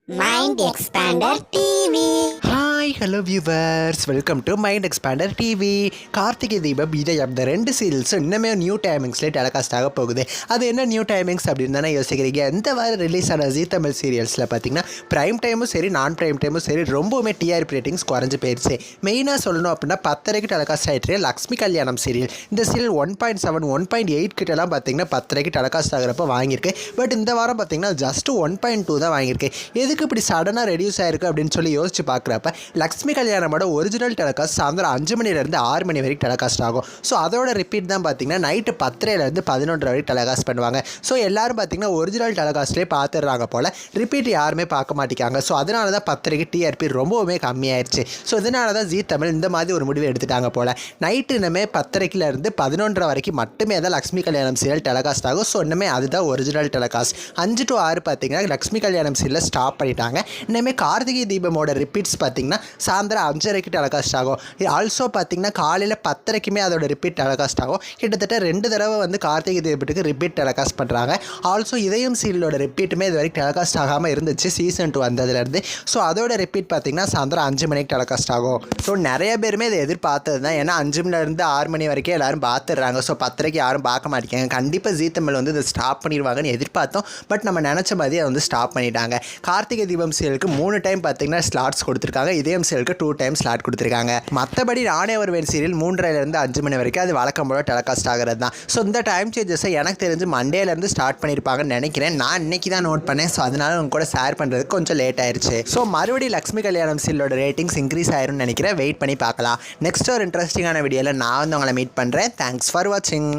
Mind Expander TV. Hi hello viewers, welcome to mind expander TV. Karthigai Deepam இதயம் இந்த ரெண்டு சீரியல்ஸும் இன்னுமே நியூ டைமிங்ஸ்லேயே டெலிகாஸ்ட் ஆக போகுது. அது என்ன நியூ டைமிங்ஸ் அப்படின்னு தானே யோசிக்கிறீங்க. இந்த வாரம் ரிலீஸ் ஆன ஜீ தமிழ் சீரியல்ஸில் பார்த்தீங்கன்னா ப்ரைம் டைமும் சரி நான் ப்ரைம் டைமும் சரி ரொம்பவுமே டிஆர்பி ரேட்டிங்ஸ் குறைஞ்சி போயிடுச்சு. மெயினாக சொல்லணும் அப்படின்னா 10:30 டெலிகாஸ்ட் ஆகிட்டு லக்ஷ்மி கல்யாணம் சீரியல். இந்த சீரியல் 1.7 1.8 கிட்டலாம் பார்த்தீங்கன்னா 10:30 டெலிகாஸ்ட் ஆகிறப்ப வாங்கியிருக்கு. பட் இந்த வாரம் பார்த்தீங்கன்னா ஜஸ்ட் 1.2 தான் வாங்கியிருக்கு. எதுக்கு இப்படி சடனாக ரெடியூஸ் ஆயிருக்கு அப்படின்னு சொல்லி யோசிச்சு பார்க்குறப்ப லக்ஷ்மி கல்யாணமோட ஒரிஜினல் டெலிகாஸ்ட் சாயந்தரம் 5 மணிலேருந்து 6 மணி வரைக்கும் டெலிகாஸ்ட் ஆகும். ஸோ அதோட ரிப்பீட் தான் பார்த்தீங்கன்னா நைட்டு 10:30லேருந்து 11 வரைக்கும் டெலிகாஸ்ட் பண்ணுவாங்க. ஸோ எல்லோரும் பார்த்தீங்கன்னா ஒரிஜினல் டெலிகாஸ்ட்லேயே பார்த்துடுறாங்க போல், ரிப்பீட் யாருமே பார்க்க மாட்டேங்காங்க. ஸோ அதனால தான் 10:30க்கு டிஆர்பி ரொம்பவுமே கம்மியாயிருச்சு. ஸோ இதனால தான் ஜீ தமிழ் இந்த மாதிரி ஒரு முடிவு எடுத்துட்டாங்க போல். நைட்டு இன்னமே 10:30லேருந்து 11 வரைக்கும் மட்டுமே தான் லக்ஷ்மி கல்யாணம் சீரியல் டெலிகாஸ்ட் ஆகும். ஸோ இன்னமே அதுதான் ஒரிஜினல் டெலிகாஸ்ட். 5 to 6 பார்த்தீங்கன்னா லக்ஷ்மி கல்யாணம் சீரியல் ஸ்டாப் பண்ணிட்டாங்க. இன்னமே கார்த்திகை தீபமோட ரிப்பீட்ஸ் பார்த்தீங்கன்னா சாயந்தரம் 5:30க்கு டெலிகாஸ்ட் ஆகும். ஆல்சோ பார்த்தீங்கன்னா காலையில் 10:30க்குமே அதோட ரிப்பீட் டெலிகாஸ்ட் ஆகும். கிட்டத்தட்ட 2 தடவை வந்து கார்த்திகை தீபத்துக்கு ரிப்பீட் டெலிகாஸ்ட் பண்ணுறாங்க. ஆல்சோ இதயம் சீரியலோட ரிப்பீட்டுமே இது வரைக்கும் டெலிகாஸ்ட் ஆகாமல் இருந்துச்சு சீசன் 2 வந்ததுலேருந்து. ஸோ அதோட ரிப்பீட் பார்த்தீங்கன்னா சாயந்தரம் 5 மணிக்கு டெலிகாஸ்ட் ஆகும். ஸோ நிறைய பேருமே இதை எதிர்பார்த்தது தான். ஏன்னா 5 மணிலேருந்து 6 மணி வரைக்கும் எல்லோரும் பார்த்துடுறாங்க. ஸோ 10:30க்கு யாரும் பார்க்க மாட்டேங்க. கண்டிப்பாக ஜீ தமிழ் வந்து இதை ஸ்டாப் பண்ணிடுவாங்கன்னு எதிர்பார்த்தோம். பட் நம்ம நினச்ச மாதிரி அதை வந்து ஸ்டாப் பண்ணிட்டாங்க. கார்த்திகை தீபம் சீரியலுக்கு 3 டைம் பார்த்தீங்கன்னா ஸ்லாட்ஸ் கொடுத்துருக்காங்க. இதயம் சீரியலுக்கு 2 டைம் ஸ்லாட் கொடுத்துருக்காங்க. மற்றபடி நானே வருவேன் சீரியல் 3:30லேருந்து 5 மணி வரைக்கும் அது வழக்கம் போல டெலிகாஸ்ட் ஆகிறது தான். ஸோ இந்த டைம் சேஞ்சஸை எனக்கு தெரிஞ்சு மண்டேலேருந்து ஸ்டார்ட் பண்ணியிருப்பாங்கன்னு நினைக்கிறேன். நான் இன்னைக்கு தான் நோட் பண்ணேன். ஸோ அதனால உங்க கூட ஷேர் பண்ணுறதுக்கு கொஞ்சம் லேட் ஆயிடுச்சு. ஸோ மறுபடியும் லக்ஷ்மி கல்யாணம் சீரியலோட ரேட்டிங்ஸ் இன்க்ரீஸ் ஆயிரும்னு நினைக்கிறேன். வெயிட் பண்ணி பார்க்கலாம். நெக்ஸ்ட் ஒரு இன்ட்ரெஸ்டிங்கான வீடியோவில் நான் வந்து உங்களை மீட் பண்ணுறேன். தேங்க்ஸ் ஃபார் வாட்சிங்.